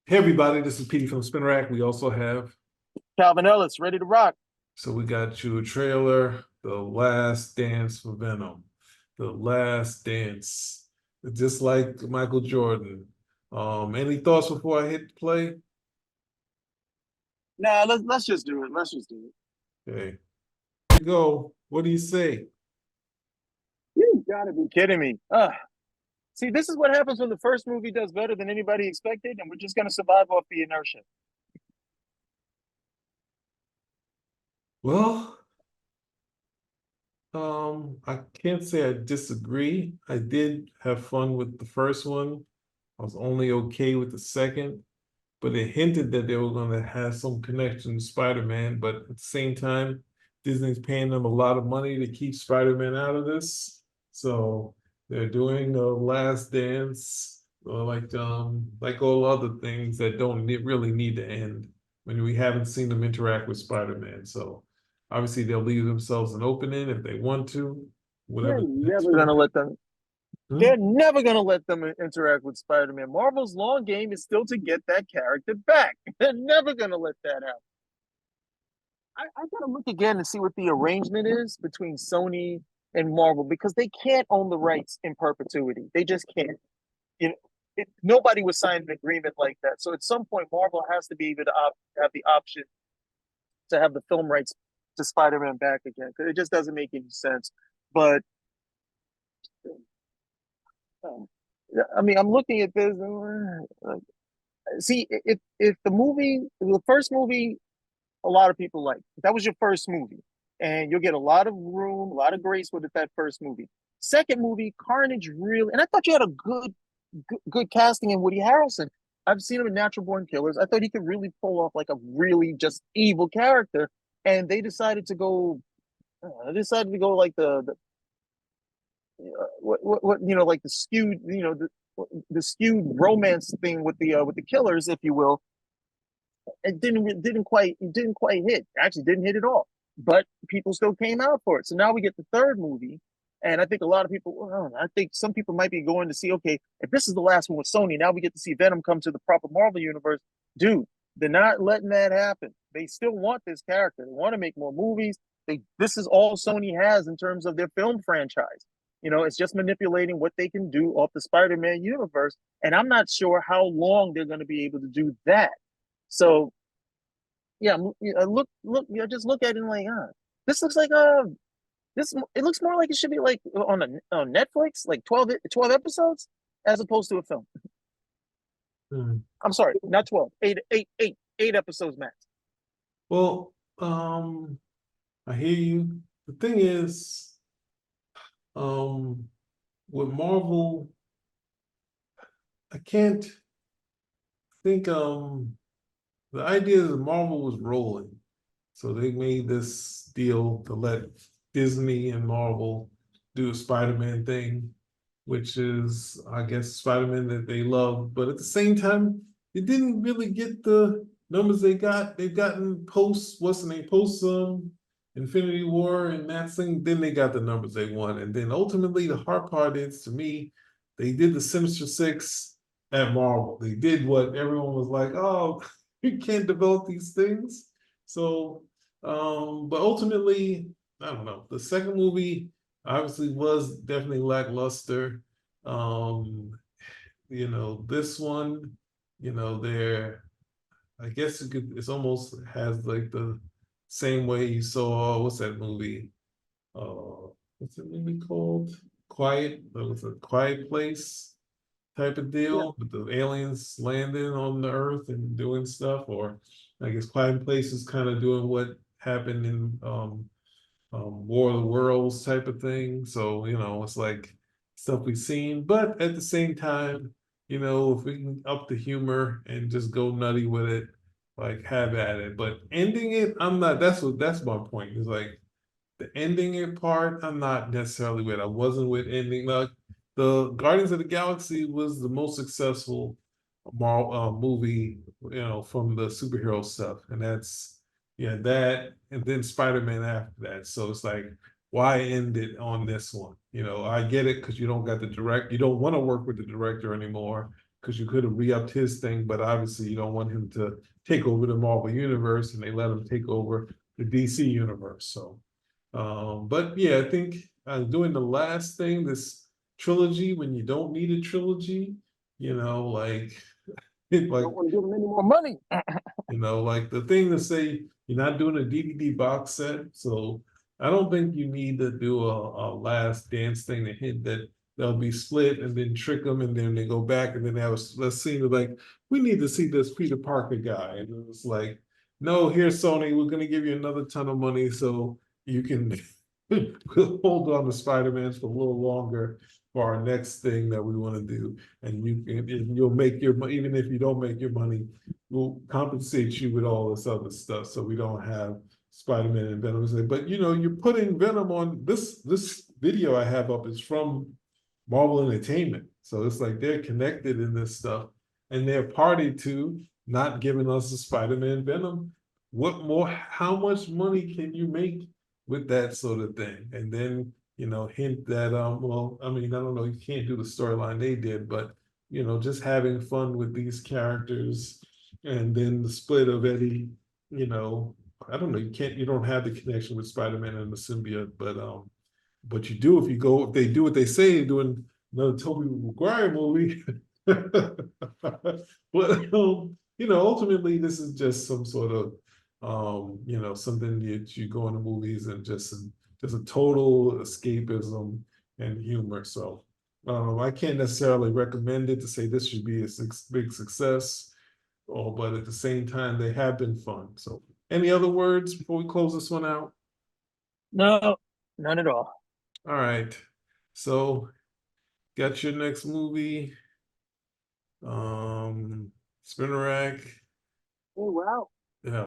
Hey everybody, this is Petey from Spin Rack. We also have, Calvin Ellis, ready to rock. so we got you a trailer, The Last Dance for Venom. The Last Dance. Just like Michael Jordan. Any thoughts before I hit play? Nah, let's just do it. Let's just do it. Okay. Here you go. What do you say? You gotta be kidding me. See, this is what happens when the first movie does better than anybody expected, and we're just gonna survive off the inertia. Well, I can't say I disagree. I did have fun with the first one. I was only okay with the second, but it hinted that they were going to have some connection to Spider-Man. But at the same time, Disney's paying them a lot of money to keep Spider-Man out of this. So they're doing a last dance, like all other things that don't really need to end when we haven't seen them interact with Spider-Man. So obviously they'll leave themselves an opening if they want to, They're whatever the next never film. gonna let them. Hmm? They're never gonna let them interact with Spider-Man. Marvel's long game is still to get that character back. They're never gonna let that happen. I gotta look again to see what the arrangement is between Sony and Marvel because they can't own the rights in perpetuity. They just can't. You know, nobody would sign an agreement like that. So at some point, Marvel has to be able to have the option to have the film rights to Spider-Man back again because it just doesn't make any sense. But um, I mean, I'm looking at this. See, if the first movie, a lot of people like that was your first movie, and you'll get a lot of room, a lot of grace with it, that first movie. Second movie, Carnage really, and I thought you had a good casting in Woody Harrelson. I've seen him in Natural Born Killers. I thought he could really pull off like a really just evil character, and they decided to go. Decided to go like what like the skewed the skewed romance thing with the killers, if you will. It didn't quite hit. Actually, didn't hit at all. But people still came out for it. So now we get the third movie, and I think a lot of people. Well, I think some people might be going to see. Okay, if this is the last one with Sony, now we get to see Venom come to the proper Marvel universe. Dude, they're not letting that happen. They still want this character. They want to make more movies. This is all Sony has in terms of their film franchise. It's just manipulating what they can do off the Spider-Man universe, and I'm not sure how long they're going to be able to do that. So yeah, just look at it and like, this looks like this. It looks more like it should be like on Netflix, like 12 episodes, as opposed to a film. Hmm. I'm sorry, not 12, eight episodes max. Well, I hear you. The thing is, um, with Marvel, I can't think. The idea is that Marvel was rolling, so they made this deal to let Disney and Marvel do a Spider-Man thing, which is, I guess, Spider-Man that they love. But at the same time, it didn't really get the numbers they got. They've gotten post, what's the name, post Infinity War and that thing. Then they got the numbers they want. And then ultimately, the hard part is to me, they did the Sinister Six at Marvel. They did what everyone was like, oh, you can't develop these things. So, but ultimately, I don't know. The second movie obviously was definitely lackluster. Um, this one, there, I guess it's almost has like the same way you saw, what's that movie? What's that movie called? Quiet, it was a Quiet Place type of Yeah, deal with the aliens landing on the earth and doing stuff, or I guess Quiet Place is kind of doing what happened in War of the Worlds type of thing. So, it's like stuff we've seen, but at the same time, if we can up the humor and just go nutty with it, like have at it. But ending it, I'm not, that's my point. Is like the ending it part, I'm not necessarily with. I wasn't with ending. Like the Guardians of the Galaxy was the most successful movie, from the superhero stuff, and that's yeah that, and then Spider-Man after that. So it's like, why end it on this one? I get it because you don't got the direct, you don't want to work with the director anymore, because you could have re-upped his thing, but obviously you don't want him to take over the Marvel universe, and they let him take over the DC universe. So, but yeah, I think doing the last thing, this trilogy, when you don't need a trilogy, like like Don't want to give them any more money. like the thing to say you're not doing a DVD box set, so I don't think you need to do a last dance thing to hint that they'll be split and then trick them and then they go back and then have a scene of like, we need to see this Peter Parker guy. And it was like, no, here's Sony, we're gonna give you another ton of money so you can hold on to Spider-Man for a little longer for our next thing that we want to do. And you'll make your money, even if you don't make your money, we'll compensate you with all this other stuff so we don't have Spider-Man and Venom. But you're putting Venom on this video I have up is from Marvel Entertainment. So it's like they're connected in this stuff and they're party to not giving us a Spider-Man Venom. What more, how much money can you make with that sort of thing? And then, hint that, well, I mean, I don't know, you can't do the storyline they did, but, just having fun with these characters and then the split of Eddie, I don't know, you don't have the connection with Spider-Man and the symbiote, but you do if they do what they say, doing another Tobey Maguire movie. But ultimately this is just some sort of something that you go into movies and just a total escapism and humor. So I can't necessarily recommend it to say this should be a big success, but at the same time they have been fun. So any other words before we close this one out? No, none at all. All right. So got your next movie. Spinner Rack. Oh wow.